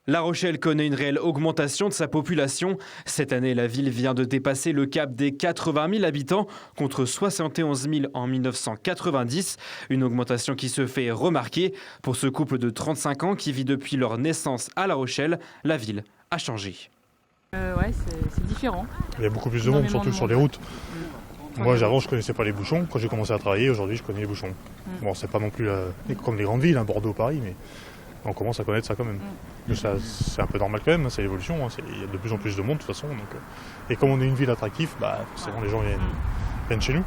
La Rochelle connaît une réelle augmentation de sa population. Cette année, la ville vient de dépasser le cap des 80 000 habitants contre 71 000 en 1990. Une augmentation qui se fait remarquer. Pour ce couple de 35 ans qui vit depuis leur naissance à La Rochelle, la ville a changé. Ouais, c'est différent. Il y a beaucoup plus de monde, surtout sur les routes. Moi, avant, je connaissais pas les bouchons. Quand j'ai commencé à travailler, aujourd'hui, je connais les bouchons. Bon, c'est pas non plus comme les grandes villes, hein, Bordeaux, Paris, mais on commence à connaître ça quand même. Mais ça, c'est un peu normal quand même, hein, c'est l'évolution. Hein, il y a de plus en plus de monde, de toute façon. Et comme on est une ville attractive, forcément, les gens viennent chez nous.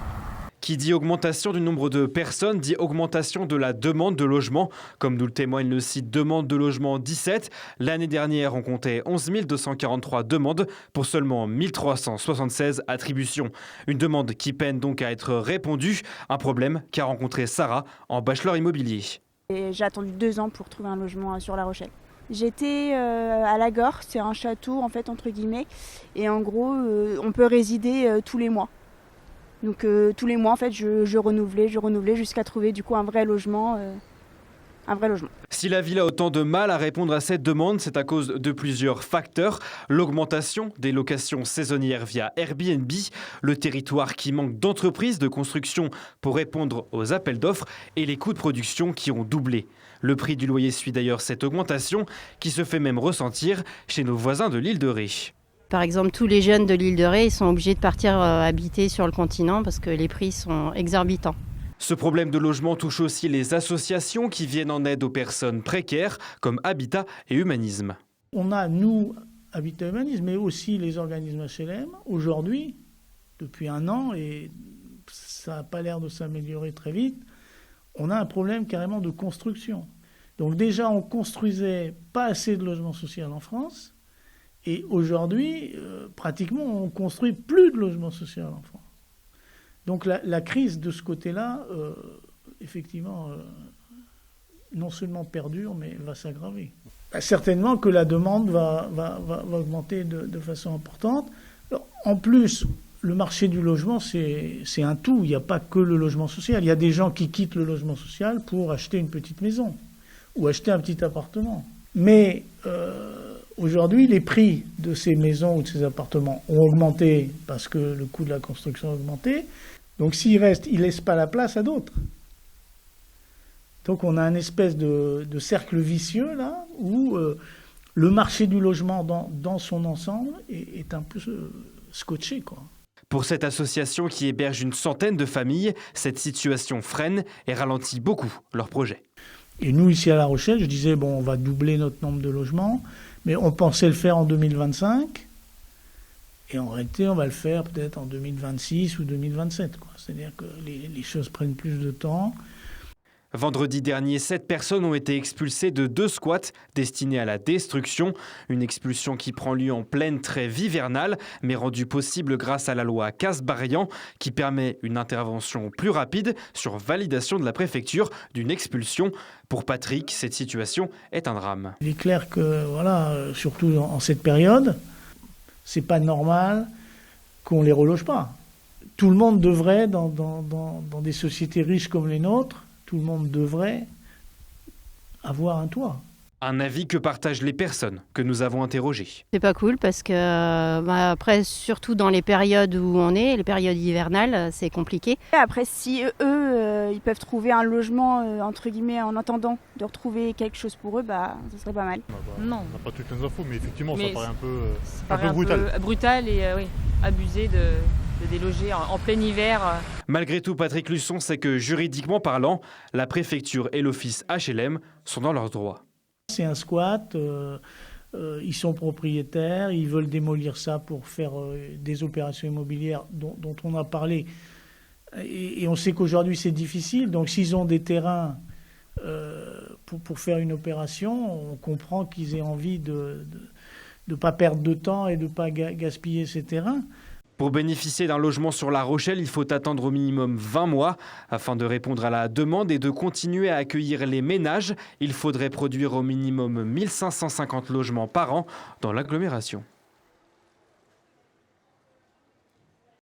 Qui dit augmentation du nombre de personnes dit augmentation de la demande de logement. Comme nous le témoigne le site Demande de logement 17, l'année dernière, on comptait 11 243 demandes pour seulement 1 376 attributions. Une demande qui peine donc à être répondue, un problème qu'a rencontré Sarah en bachelor immobilier. J'ai attendu 2 ans pour trouver un logement sur La Rochelle. J'étais à la Gore, c'est un château en fait entre guillemets, et en gros on peut résider tous les mois. Donc tous les mois en fait je renouvelais jusqu'à trouver du coup un vrai logement. Si la ville a autant de mal à répondre à cette demande, c'est à cause de plusieurs facteurs. L'augmentation des locations saisonnières via Airbnb, le territoire qui manque d'entreprises de construction pour répondre aux appels d'offres et les coûts de production qui ont doublé. Le prix du loyer suit d'ailleurs cette augmentation qui se fait même ressentir chez nos voisins de l'île de Ré. Par exemple, tous les jeunes de l'île de Ré ils sont obligés de partir habiter sur le continent parce que les prix sont exorbitants. Ce problème de logement touche aussi les associations qui viennent en aide aux personnes précaires comme Habitat et Humanisme. On a, nous, Habitat et Humanisme, mais aussi les organismes HLM, aujourd'hui, depuis 1 an, et ça n'a pas l'air de s'améliorer très vite, on a un problème carrément de construction. Donc déjà, on construisait pas assez de logements sociaux en France, et aujourd'hui, pratiquement, on construit plus de logements sociaux en France. Donc la crise de ce côté-là, effectivement, non seulement perdure, mais va s'aggraver. Certainement que la demande va augmenter de façon importante. Alors, en plus, le marché du logement, c'est un tout. Il n'y a pas que le logement social. Il y a des gens qui quittent le logement social pour acheter une petite maison ou acheter un petit appartement. Mais aujourd'hui, les prix de ces maisons ou de ces appartements ont augmenté parce que le coût de la construction a augmenté. Donc s'il reste, il ne laisse pas la place à d'autres. Donc on a une espèce de cercle vicieux là, où le marché du logement dans son ensemble est un peu scotché, quoi. Pour cette association qui héberge une centaine de familles, cette situation freine et ralentit beaucoup leurs projets. Et nous, ici à La Rochelle, je disais, bon, on va doubler notre nombre de logements, mais on pensait le faire en 2025. Et en réalité, on va le faire peut-être en 2026 ou 2027. C'est-à-dire que les choses prennent plus de temps. Vendredi dernier, 7 personnes ont été expulsées de 2 squats destinés à la destruction. Une expulsion qui prend lieu en pleine trêve hivernale, mais rendue possible grâce à la loi Kasbarian, qui permet une intervention plus rapide sur validation de la préfecture d'une expulsion. Pour Patrick, cette situation est un drame. Il est clair que, voilà, surtout en cette période, c'est pas normal qu'on les reloge pas. Tout le monde devrait, dans des sociétés riches comme les nôtres, tout le monde devrait avoir un toit. Un avis que partagent les personnes que nous avons interrogées. C'est pas cool parce que après, surtout dans les périodes où on est, les périodes hivernales, c'est compliqué. Après, si eux, ils peuvent trouver un logement, entre guillemets, en attendant de retrouver quelque chose pour eux, ça serait pas mal. Non. On n'a pas toutes les infos, mais effectivement, Mais ça paraît un peu brutal. Brutal et oui, abusé de déloger en plein hiver. Malgré tout, Patrick Luçon sait que juridiquement parlant, la préfecture et l'office HLM sont dans leurs droits. C'est un squat, ils sont propriétaires, ils veulent démolir ça pour faire des opérations immobilières dont on a parlé. Et on sait qu'aujourd'hui c'est difficile, donc s'ils ont des terrains pour faire une opération, on comprend qu'ils aient envie de ne pas perdre de temps et de ne pas gaspiller ces terrains. Pour bénéficier d'un logement sur La Rochelle, il faut attendre au minimum 20 mois. Afin de répondre à la demande et de continuer à accueillir les ménages, il faudrait produire au minimum 1550 logements par an dans l'agglomération.